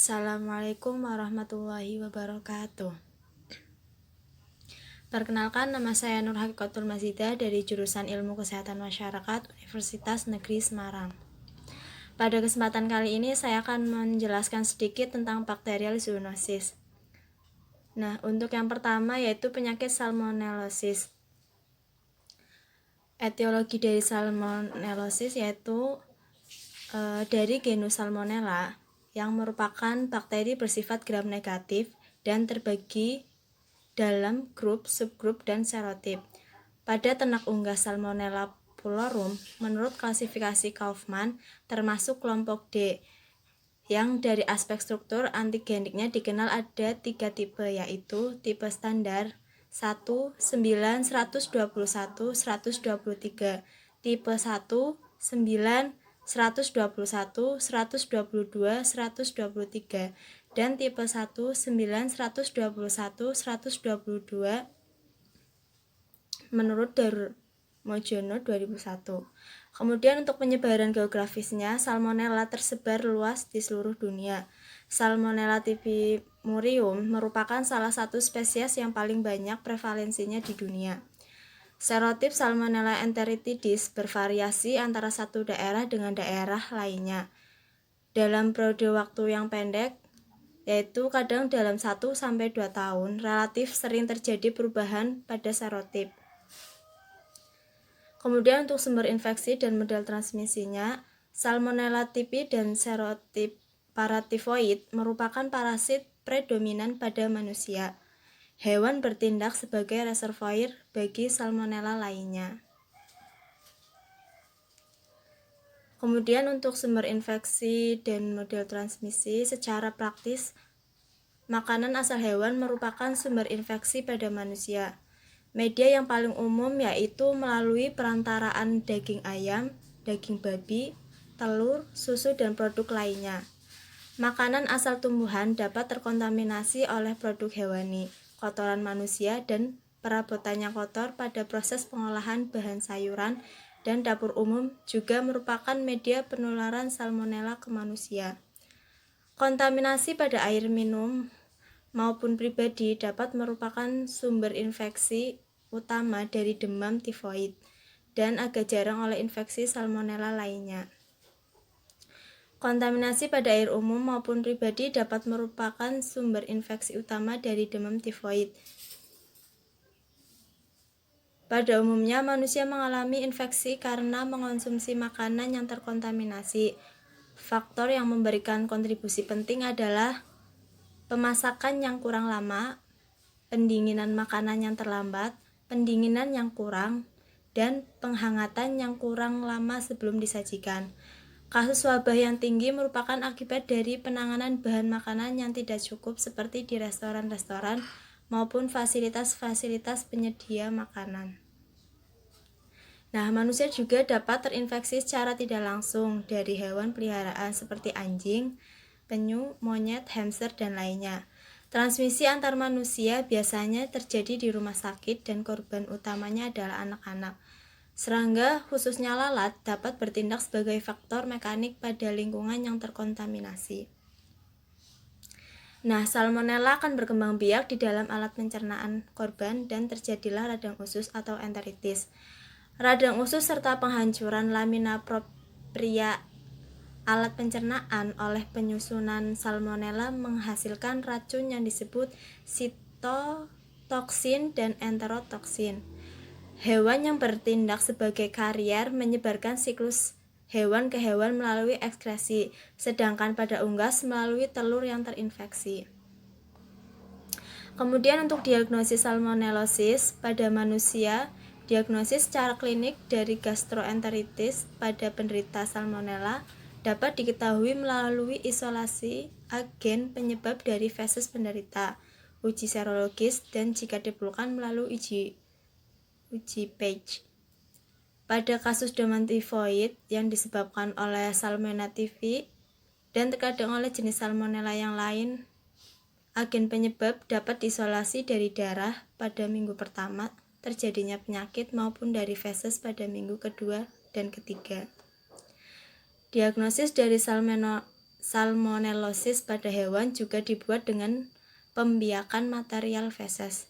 Assalamualaikum warahmatullahi wabarakatuh. Perkenalkan, nama saya Nur Hakikatul Mazidah dari jurusan Ilmu Kesehatan Masyarakat Universitas Negeri Semarang. Pada kesempatan kali ini saya akan menjelaskan sedikit tentang bakterial zoonosis. Nah, untuk yang pertama yaitu penyakit salmonellosis. Etiologi dari salmonellosis yaitu dari genus Salmonella yang merupakan bakteri bersifat gram negatif dan terbagi dalam grup, subgrup, dan serotip. Pada ternak unggas Salmonella pulorum, menurut klasifikasi Kaufman, termasuk kelompok D, yang dari aspek struktur antigeniknya dikenal ada 3 tipe, yaitu tipe standar 1, 9, 121, 123, tipe 1, 9, 121, 122, 123, dan tipe 1, 9, 121, 122 menurut Darmojono 2001. Kemudian untuk penyebaran geografisnya, Salmonella tersebar luas di seluruh dunia. Salmonella typhimurium merupakan salah satu spesies yang paling banyak prevalensinya di dunia. Serotip Salmonella enteritidis bervariasi antara satu daerah dengan daerah lainnya dalam periode waktu yang pendek, yaitu kadang dalam 1-2 tahun, relatif sering terjadi perubahan pada serotip. Kemudian untuk sumber infeksi dan model transmisinya, Salmonella typhi dan serotip paratifoid merupakan parasit predominan pada manusia. Hewan bertindak sebagai reservoir bagi Salmonella lainnya. Kemudian untuk sumber infeksi dan model transmisi, secara praktis, makanan asal hewan merupakan sumber infeksi pada manusia. Media yang paling umum yaitu melalui perantaraan daging ayam, daging babi, telur, susu, dan produk lainnya. Makanan asal tumbuhan dapat terkontaminasi oleh produk hewani, kotoran manusia, dan perabotannya kotor pada proses pengolahan bahan sayuran, dan dapur umum juga merupakan media penularan Salmonella ke manusia. Kontaminasi pada air minum maupun pribadi dapat merupakan sumber infeksi utama dari demam tifoid dan agak jarang oleh infeksi Salmonella lainnya. Kontaminasi pada air umum maupun pribadi dapat merupakan sumber infeksi utama dari demam tifoid. Pada umumnya, manusia mengalami infeksi karena mengonsumsi makanan yang terkontaminasi. Faktor yang memberikan kontribusi penting adalah pemasakan yang kurang lama, pendinginan makanan yang terlambat, pendinginan yang kurang, dan penghangatan yang kurang lama sebelum disajikan. Kasus wabah yang tinggi merupakan akibat dari penanganan bahan makanan yang tidak cukup seperti di restoran-restoran maupun fasilitas-fasilitas penyedia makanan. Nah, manusia juga dapat terinfeksi secara tidak langsung dari hewan peliharaan seperti anjing, penyu, monyet, hamster, dan lainnya. Transmisi antar manusia biasanya terjadi di rumah sakit dan korban utamanya adalah anak-anak. Serangga, khususnya lalat, dapat bertindak sebagai faktor mekanik pada lingkungan yang terkontaminasi. Nah, Salmonella akan berkembang biak di dalam alat pencernaan korban dan terjadilah radang usus atau enteritis. Radang usus serta penghancuran lamina propria alat pencernaan oleh penyusunan Salmonella menghasilkan racun yang disebut sitotoksin dan enterotoksin. Hewan yang bertindak sebagai karier menyebarkan siklus hewan ke hewan melalui ekskresi, sedangkan pada unggas melalui telur yang terinfeksi. Kemudian untuk diagnosis salmonellosis pada manusia, diagnosis secara klinik dari gastroenteritis pada penderita Salmonella dapat diketahui melalui isolasi agen penyebab dari feses penderita, uji serologis, dan jika diperlukan melalui uji page. Pada kasus demam tifoid yang disebabkan oleh Salmonella typhi dan terkadang oleh jenis Salmonella yang lain, agen penyebab dapat diisolasi dari darah pada minggu pertama terjadinya penyakit maupun dari feses pada minggu kedua dan ketiga. Diagnosis dari salmonellosis pada hewan juga dibuat dengan pembiakan material feses.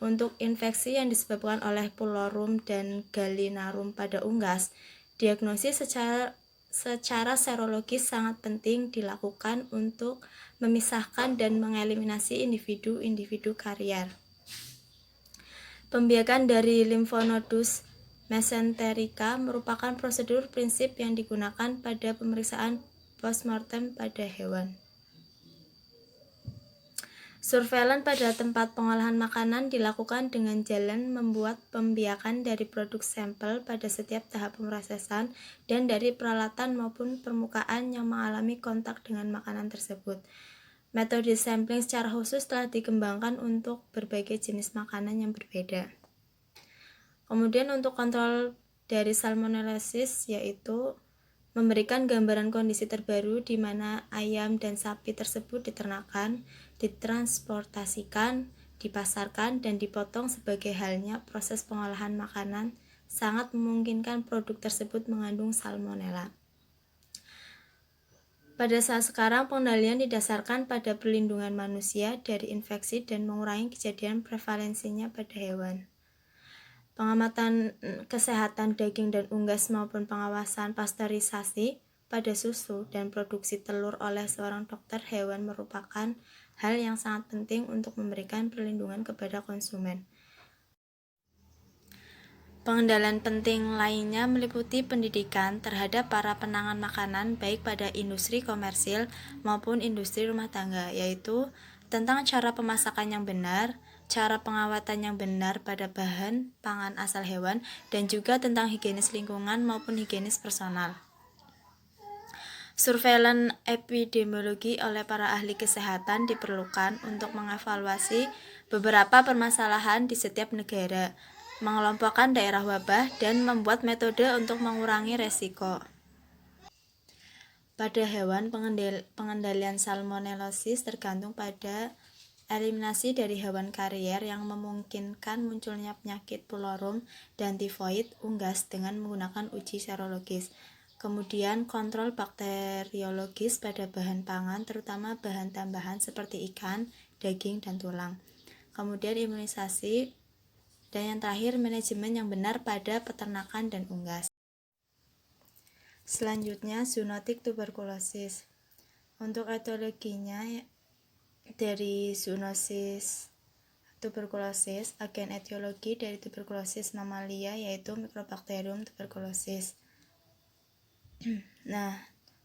Untuk infeksi yang disebabkan oleh Pulorum dan Gallinarum pada unggas, diagnosis secara serologis sangat penting dilakukan untuk memisahkan dan mengeliminasi individu-individu karier. Pembiakan dari Lymphonodos mesenterica merupakan prosedur prinsip yang digunakan pada pemeriksaan postmortem pada hewan. Surveillance pada tempat pengolahan makanan dilakukan dengan jalan membuat pembiakan dari produk sampel pada setiap tahap pemrosesan dan dari peralatan maupun permukaan yang mengalami kontak dengan makanan tersebut. Metode sampling secara khusus telah dikembangkan untuk berbagai jenis makanan yang berbeda. Kemudian untuk kontrol dari salmonellosis yaitu memberikan gambaran kondisi terbaru di mana ayam dan sapi tersebut diternakan, ditransportasikan, dipasarkan, dan dipotong sebagai halnya proses pengolahan makanan sangat memungkinkan produk tersebut mengandung salmonella. Pada saat sekarang, pengendalian didasarkan pada perlindungan manusia dari infeksi dan mengurangi kejadian prevalensinya pada hewan. Pengamatan kesehatan daging dan unggas maupun pengawasan pasteurisasi pada susu dan produksi telur oleh seorang dokter hewan merupakan hal yang sangat penting untuk memberikan perlindungan kepada konsumen. Pengendalian penting lainnya meliputi pendidikan terhadap para penangan makanan baik pada industri komersil maupun industri rumah tangga, yaitu tentang cara pemasakan yang benar, cara pengawatan yang benar pada bahan pangan asal hewan, dan juga tentang higienis lingkungan maupun higienis personal. Surveillance epidemiologi oleh para ahli kesehatan diperlukan untuk mengevaluasi beberapa permasalahan di setiap negara, mengelompokkan daerah wabah, dan membuat metode untuk mengurangi resiko. Pada hewan, pengendalian salmonellosis tergantung pada eliminasi dari hewan karier yang memungkinkan munculnya penyakit Pulorum dan tifoid unggas dengan menggunakan uji serologis. Kemudian kontrol bakteriologis pada bahan pangan, terutama bahan tambahan seperti ikan, daging, dan tulang. Kemudian imunisasi, dan yang terakhir manajemen yang benar pada peternakan dan unggas. Selanjutnya zoonotik tuberkulosis. Untuk etiologinya dari zoonosis tuberkulosis, agen etiologi dari tuberkulosis mamalia yaitu Mycobacterium tuberculosis. Nah,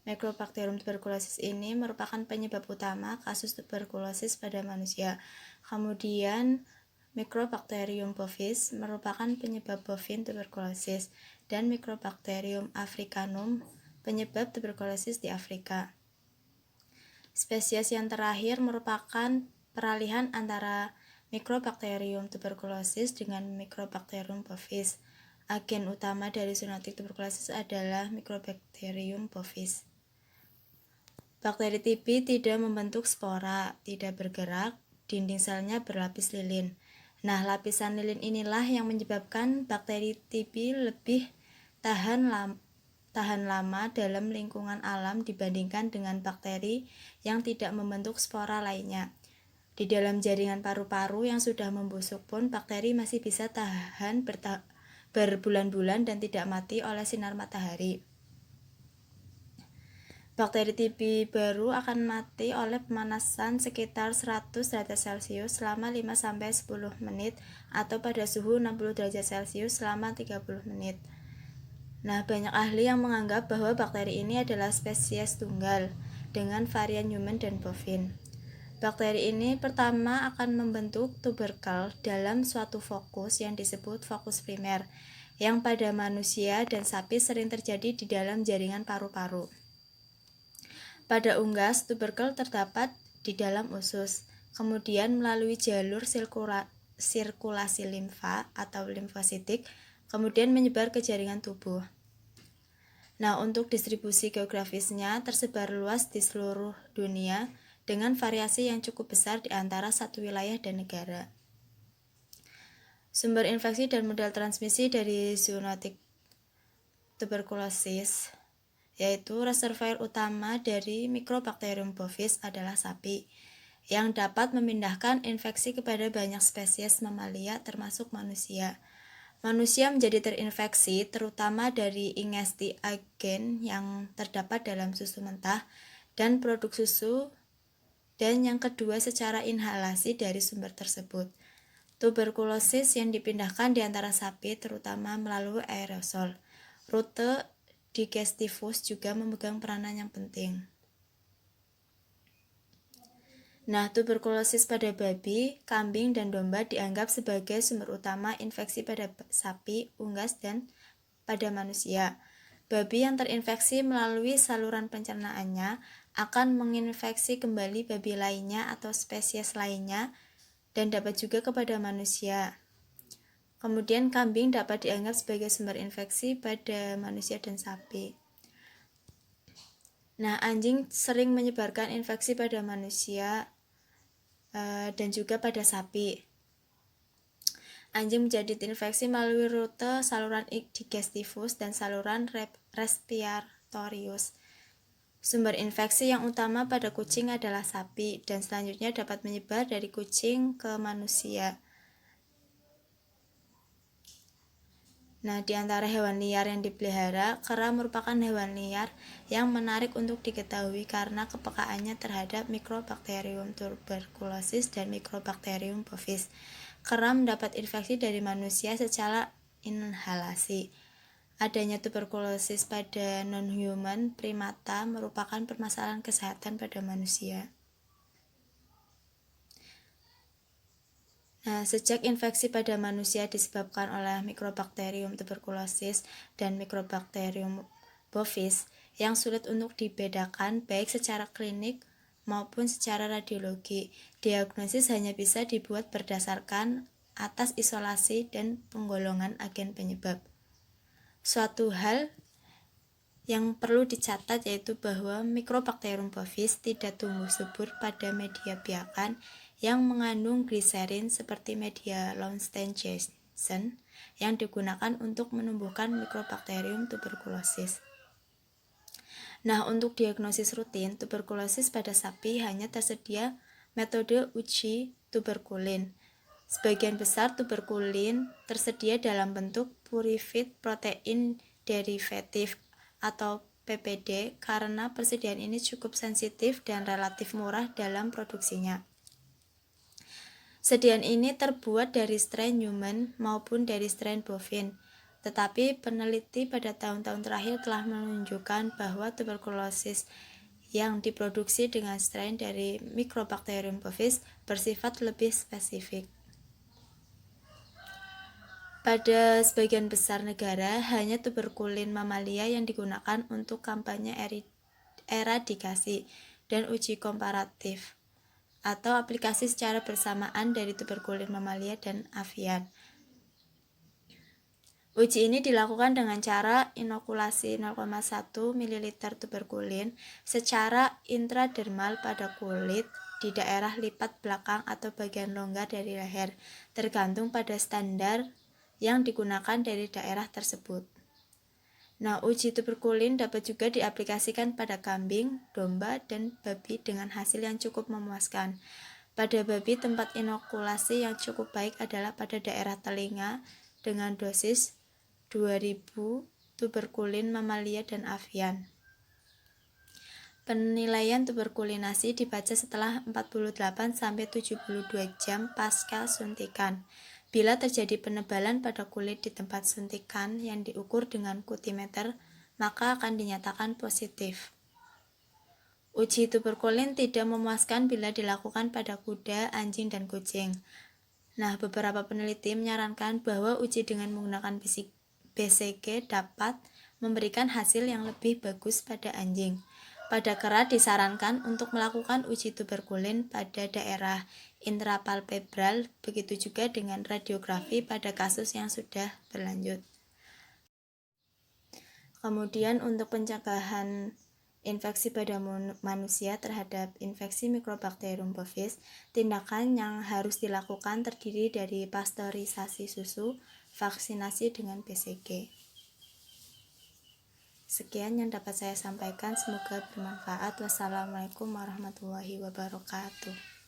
Mycobacterium tuberculosis ini merupakan penyebab utama kasus tuberkulosis pada manusia. Kemudian Mycobacterium bovis merupakan penyebab bovin tuberkulosis dan Mycobacterium africanum penyebab tuberkulosis di Afrika. Spesies yang terakhir merupakan peralihan antara Mycobacterium tuberculosis dengan Mycobacterium bovis. Agen utama dari zoonotik tuberkulosis adalah Mycobacterium bovis. Bakteri TB tidak membentuk spora, tidak bergerak, dinding selnya berlapis lilin. Nah, lapisan lilin inilah yang menyebabkan bakteri TB lebih tahan lama dalam lingkungan alam dibandingkan dengan bakteri yang tidak membentuk spora lainnya. Di dalam jaringan paru-paru yang sudah membusuk pun bakteri masih bisa tahan berbulan-bulan dan tidak mati oleh sinar matahari. Bakteri TB baru akan mati oleh pemanasan sekitar 100 derajat Celcius selama 5-10 menit atau pada suhu 60 derajat Celcius selama 30 menit. Nah, banyak ahli yang menganggap bahwa bakteri ini adalah spesies tunggal dengan varian human dan bovin. Bakteri ini pertama akan membentuk tuberkel dalam suatu fokus yang disebut fokus primer, yang pada manusia dan sapi sering terjadi di dalam jaringan paru-paru. Pada unggas, tuberkel terdapat di dalam usus, kemudian melalui jalur sirkulasi limfa atau limfositik, kemudian menyebar ke jaringan tubuh. Nah, untuk distribusi geografisnya tersebar luas di seluruh dunia dengan variasi yang cukup besar di antara satu wilayah dan negara. Sumber infeksi dan modal transmisi dari zoonotik tuberkulosis yaitu reservoir utama dari Mycobacterium bovis adalah sapi, yang dapat memindahkan infeksi kepada banyak spesies mamalia termasuk manusia. Manusia menjadi terinfeksi terutama dari ingesti agen yang terdapat dalam susu mentah dan produk susu, dan yang kedua secara inhalasi dari sumber tersebut. Tuberkulosis yang dipindahkan di antara sapi terutama melalui aerosol. Rute digestivus juga memegang peranan yang penting. Nah, tuberkulosis pada babi, kambing, dan domba dianggap sebagai sumber utama infeksi pada sapi, unggas, dan pada manusia. Babi yang terinfeksi melalui saluran pencernaannya akan menginfeksi kembali babi lainnya atau spesies lainnya dan dapat juga kepada manusia. Kemudian kambing dapat dianggap sebagai sumber infeksi pada manusia dan sapi. Nah, anjing sering menyebarkan infeksi pada manusia dan juga pada sapi. Anjing menjadi terinfeksi melalui rute saluran digestivus dan saluran respiratorius. Sumber infeksi yang utama pada kucing adalah sapi dan selanjutnya dapat menyebar dari kucing ke manusia. Nah, di antara hewan liar yang dipelihara, kera merupakan hewan liar yang menarik untuk diketahui karena kepekaannya terhadap Mycobacterium tuberculosis dan Mycobacterium bovis. Kera mendapat infeksi dari manusia secara inhalasi. Adanya tuberkulosis pada non-human primata merupakan permasalahan kesehatan pada manusia. Nah, sejak infeksi pada manusia disebabkan oleh Mycobacterium tuberculosis dan Mycobacterium bovis yang sulit untuk dibedakan baik secara klinik maupun secara radiologi, diagnosis hanya bisa dibuat berdasarkan atas isolasi dan penggolongan agen penyebab. Suatu hal yang perlu dicatat yaitu bahwa Mycobacterium bovis tidak tumbuh subur pada media biakan yang mengandung gliserin seperti media Lownstein-Jansen yang digunakan untuk menumbuhkan Mycobacterium tuberculosis. Nah, untuk diagnosis rutin tuberkulosis pada sapi hanya tersedia metode uji tuberkulin. Sebagian besar tuberkulin tersedia dalam bentuk purified protein derivative atau PPD karena persediaan ini cukup sensitif dan relatif murah dalam produksinya. Sediaan ini terbuat dari strain human maupun dari strain bovin, tetapi peneliti pada tahun-tahun terakhir telah menunjukkan bahwa tuberkulosis yang diproduksi dengan strain dari Mycobacterium bovis bersifat lebih spesifik. Pada sebagian besar negara, hanya tuberkulin mamalia yang digunakan untuk kampanye eradikasi dan uji komparatif atau aplikasi secara bersamaan dari tuberkulin mamalia dan avian. Uji ini dilakukan dengan cara inokulasi 0,1 ml tuberkulin secara intradermal pada kulit di daerah lipat belakang atau bagian longgar dari leher, tergantung pada standar yang digunakan dari daerah tersebut. Nah, uji tuberkulin dapat juga diaplikasikan pada kambing, domba, dan babi dengan hasil yang cukup memuaskan. Pada babi, tempat inokulasi yang cukup baik adalah pada daerah telinga dengan dosis 2000 tuberkulin mamalia dan avian. Penilaian tuberkulinasi dibaca setelah 48-72 jam pasca suntikan. Bila terjadi penebalan pada kulit di tempat suntikan yang diukur dengan kutimeter, maka akan dinyatakan positif. Uji tuberkulin tidak memuaskan bila dilakukan pada kuda, anjing, dan kucing. Nah, beberapa peneliti menyarankan bahwa uji dengan menggunakan BCG dapat memberikan hasil yang lebih bagus pada anjing. Pada kera disarankan untuk melakukan uji tuberkulin pada daerah intrapalpebral, begitu juga dengan radiografi pada kasus yang sudah berlanjut. Kemudian untuk pencegahan infeksi pada manusia terhadap infeksi Mycobacterium bovis, tindakan yang harus dilakukan terdiri dari pasteurisasi susu, vaksinasi dengan BCG. Sekian yang dapat saya sampaikan, semoga bermanfaat. Wassalamualaikum warahmatullahi wabarakatuh.